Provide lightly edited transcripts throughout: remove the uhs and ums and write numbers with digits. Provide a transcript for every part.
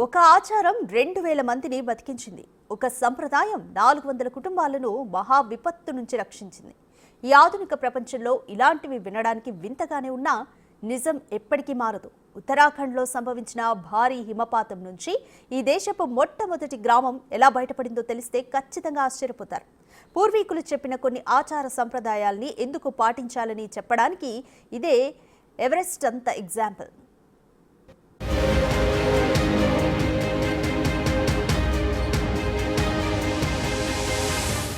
ఒక ఆచారం 2000 మందిని బతికించింది. ఒక సంప్రదాయం 400 కుటుంబాలను మహా విపత్తు నుంచి రక్షించింది. ఈ ఆధునిక ప్రపంచంలో ఇలాంటివి వినడానికి వింతగానే ఉన్నా నిజం ఎప్పటికీ మారదు. ఉత్తరాఖండ్లో సంభవించిన భారీ హిమపాతం నుంచి ఈ దేశపు మొట్టమొదటి గ్రామం ఎలా బయటపడిందో తెలిస్తే ఖచ్చితంగా ఆశ్చర్యపోతారు. పూర్వీకులు చెప్పిన కొన్ని ఆచార సంప్రదాయాల్ని ఎందుకు పాటించాలని చెప్పడానికి ఇదే ఎవరెస్ట్ అంత ఎగ్జాంపుల్.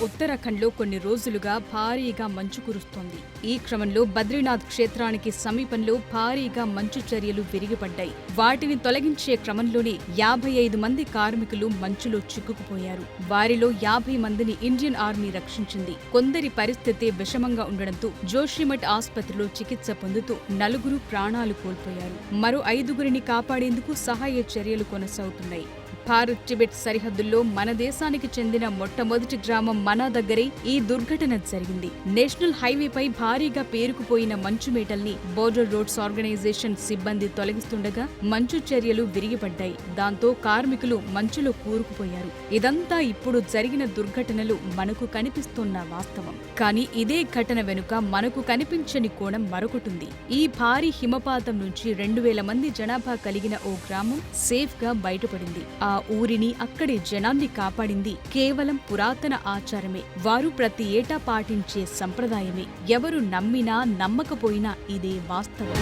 ఉత్తరాఖండ్లో కొన్ని రోజులుగా భారీగా మంచు కురుస్తోంది. ఈ క్రమంలో బద్రీనాథ్ క్షేత్రానికి సమీపంలో భారీగా మంచు చర్యలు విరిగిపడ్డాయి. వాటిని తొలగించే క్రమంలోనే 55 మంది కార్మికులు మంచులో చిక్కుకుపోయారు. వారిలో 50 మందిని ఇండియన్ ఆర్మీ రక్షించింది. కొందరి పరిస్థితి విషమంగా ఉండడంతో జోషిమఠ్ ఆసుపత్రిలో చికిత్స పొందుతూ 4 ప్రాణాలు కోల్పోయారు. మరో 5గురిని కాపాడేందుకు సహాయ చర్యలు కొనసాగుతున్నాయి. భారత్ టిబెట్ సరిహద్దుల్లో మన దేశానికి చెందిన మొట్టమొదటి గ్రామం మనా దగ్గరే ఈ దుర్ఘటన జరిగింది. నేషనల్ హైవేపై భారీగా పేరుకుపోయిన మంచు మేటల్ని బోర్డర్ రోడ్స్ ఆర్గనైజేషన్ సిబ్బంది తొలగిస్తుండగా మంచు చర్యలు విరిగిపడ్డాయి. దాంతో కార్మికులు మంచులో కూరుకుపోయారు. ఇదంతా ఇప్పుడు జరిగిన దుర్ఘటనలు మనకు కనిపిస్తున్న వాస్తవం. కానీ ఇదే ఘటన వెనుక మనకు కనిపించని కోణం మరొకటుంది. ఈ భారీ హిమపాతం నుంచి 2000 మంది జనాభా కలిగిన ఓ గ్రామం సేఫ్ గా బయటపడింది. ఆ ఊరిని, అక్కడి జనాన్ని కాపాడింది కేవలం పురాతన ఆచారమే. వారు ప్రతి ఏటా పాటించే సంప్రదాయమే. ఎవరు నమ్మినా నమ్మకపోయినా ఇదే వాస్తవం.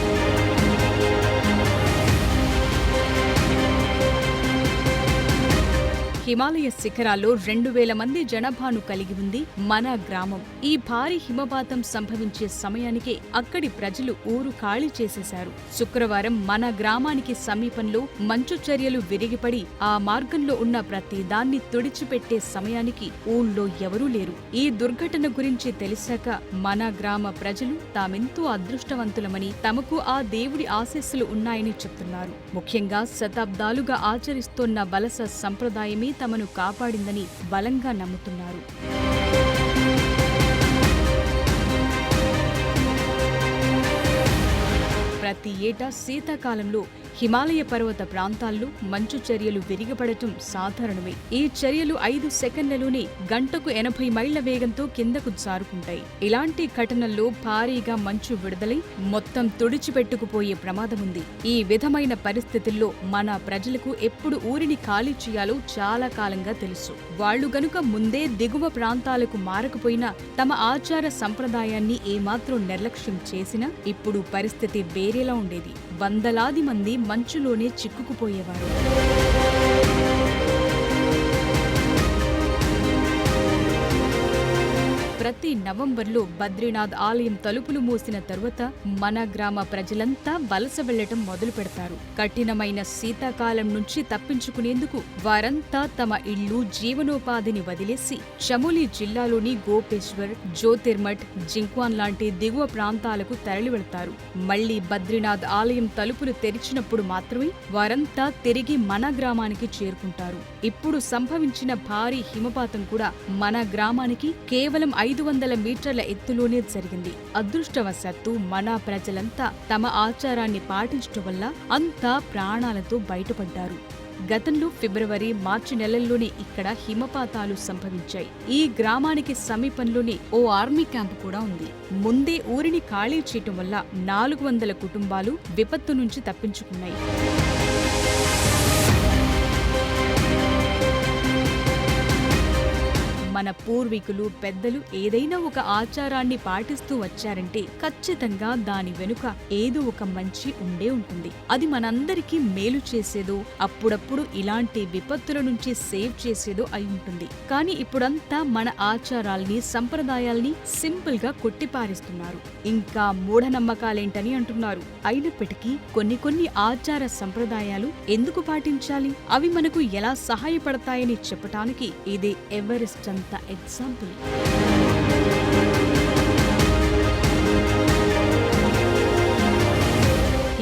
హిమాలయ శిఖరాల్లో 2000 మంది జనాభాను కలిగి ఉంది మన గ్రామం. ఈ భారీ హిమపాతం సంభవించే సమయానికే అక్కడి ప్రజలు ఊరు ఖాళీ చేసేశారు. శుక్రవారం మన గ్రామానికి సమీపంలో మంచు చర్యలు విరిగిపడి ఆ మార్గంలో ఉన్న ప్రతి దాన్ని తుడిచిపెట్టే సమయానికి ఊళ్ళో ఎవరూ లేరు. ఈ దుర్ఘటన గురించి తెలిసాక మన గ్రామ ప్రజలు తామెంతో అదృష్టవంతులమని, తమకు ఆ దేవుడి ఆశీస్సులు ఉన్నాయని చెప్తున్నారు. ముఖ్యంగా శతాబ్దాలుగా ఆచరిస్తోన్న వలస సంప్రదాయమే తమను కాపాడిందని బలంగా నమ్ముతున్నారు. ప్రతి ఏటా శీతాకాలంలో హిమాలయ పర్వత ప్రాంతాల్లో మంచు చర్యలు విరిగిపడటం సాధారణమే. ఈ చర్యలు 5 సెకండ్లలోనే గంటకు 80 మైళ్ల వేగంతో కిందకు జారుకుంటాయి. ఇలాంటి ఘటనల్లో భారీగా మంచు విడుదలై మొత్తం తుడిచిపెట్టుకుపోయే ప్రమాదముంది. ఈ విధమైన పరిస్థితుల్లో మన ప్రజలకు ఎప్పుడు ఊరిని ఖాళీ చేయాలో చాలా కాలంగా తెలుసు. వాళ్లు గనుక ముందే దిగువ ప్రాంతాలకు మారకపోయినా తమ ఆచార సంప్రదాయాన్ని ఏమాత్రం నిర్లక్ష్యం చేసినా ఇప్పుడు పరిస్థితి వేరేలా ఉండేది. వందలాది మంది మంచులోనే చిక్కుకుపోయేవారు. ప్రతి నవంబర్లో బద్రీనాథ్ ఆలయం తలుపులు మూసిన తరువాత మన గ్రామ ప్రజలంతా వలస వెళ్లటం మొదలు పెడతారు. కఠినమైన శీతాకాలం నుంచి తప్పించుకునేందుకు వారంతా తమ ఇళ్లు, జీవనోపాధిని వదిలేసి చమోలి జిల్లాలోని గోపేశ్వర్, జ్యోతిర్మఠ్, జింక్వాన్ లాంటి దిగువ ప్రాంతాలకు తరలి వెళ్తారు. మళ్లీ బద్రీనాథ్ ఆలయం తలుపులు తెరిచినప్పుడు మాత్రమే వారంతా తిరిగి మన గ్రామానికి చేరుకుంటారు. ఇప్పుడు సంభవించిన భారీ హిమపాతం కూడా మన గ్రామానికి కేవలం 500 మీటర్ల ఎత్తులోనే జరిగింది. అదృష్టవశాత్తు మన ప్రజలంతా తమ ఆచారాన్ని పాటించడం వల్ల అంతా ప్రాణాలతో బయటపడ్డారు. గతంలో ఫిబ్రవరి, మార్చి నెలల్లోనే ఇక్కడ హిమపాతాలు సంభవించాయి. ఈ గ్రామానికి సమీపంలోనే ఓ ఆర్మీ క్యాంపు కూడా ఉంది. ముందే ఊరిని ఖాళీ చేయటం వల్ల 400 కుటుంబాలు విపత్తు నుంచి తప్పించుకున్నాయి. మన పూర్వీకులు, పెద్దలు ఏదైనా ఒక ఆచారాన్ని పాటిస్తూ వచ్చారంటే ఖచ్చితంగా దాని వెనుక ఏదో ఒక మంచి ఉండే ఉంటుంది. అది మనందరికీ మేలు చేసేదో, అప్పుడప్పుడు ఇలాంటి విపత్తుల నుంచి సేవ్ చేసేదో అయి ఉంటుంది. కానీ ఇప్పుడంతా మన ఆచారాల్ని, సంప్రదాయాల్ని సింపుల్ గా కొట్టిపారేస్తున్నారు. ఇంకా మూఢనమ్మకాలేంటని అంటున్నారు. అయినప్పటికీ కొన్ని ఆచార సంప్రదాయాలు ఎందుకు పాటించాలి, అవి మనకు ఎలా సహాయపడతాయని చెప్పటానికి ఇదే ఎవరెస్ట్ అంత ఎగ్జాంపుల్.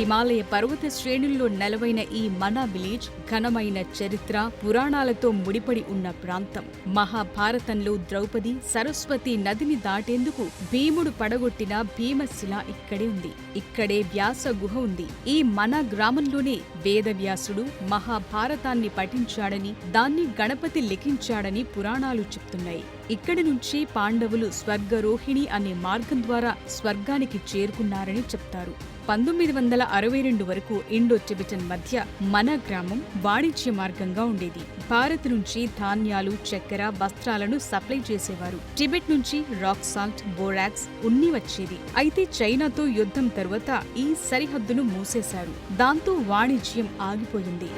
హిమాలయ పర్వత శ్రేణుల్లో నెలవైన ఈ మనా విలేజ్ ఘనమైన చరిత్ర, పురాణాలతో ముడిపడి ఉన్న ప్రాంతం. మహాభారతంలో ద్రౌపది సరస్వతి నదిని దాటేందుకు భీముడు పడగొట్టిన భీమశిల ఇక్కడే ఉంది. ఇక్కడే వ్యాస గుహ ఉంది. ఈ మనా గ్రామంలోనే వేదవ్యాసుడు మహాభారతాన్ని పఠించాడని, దాన్ని గణపతి లిఖించాడని పురాణాలు చెప్తున్నాయి. ఇక్కడి నుంచి పాండవులు స్వర్గరోహిణి అనే మార్గం ద్వారా స్వర్గానికి చేరుకున్నారని చెప్తారు. 1962 వరకు ఇండో టిబెటన్ మధ్య మన గ్రామం వాణిజ్య మార్గంగా ఉండేది. భారత్ నుంచి ధాన్యాలు, చక్కెర, వస్త్రాలను సప్లై చేసేవారు. టిబెట్ నుంచి రాక్ సాల్ట్, బోరాక్స్, ఉన్ని వచ్చేది. అయితే చైనాతో యుద్ధం తరువాత ఈ సరిహద్దును మూసేశారు. దాంతో వాణిజ్యం ఆగిపోయింది.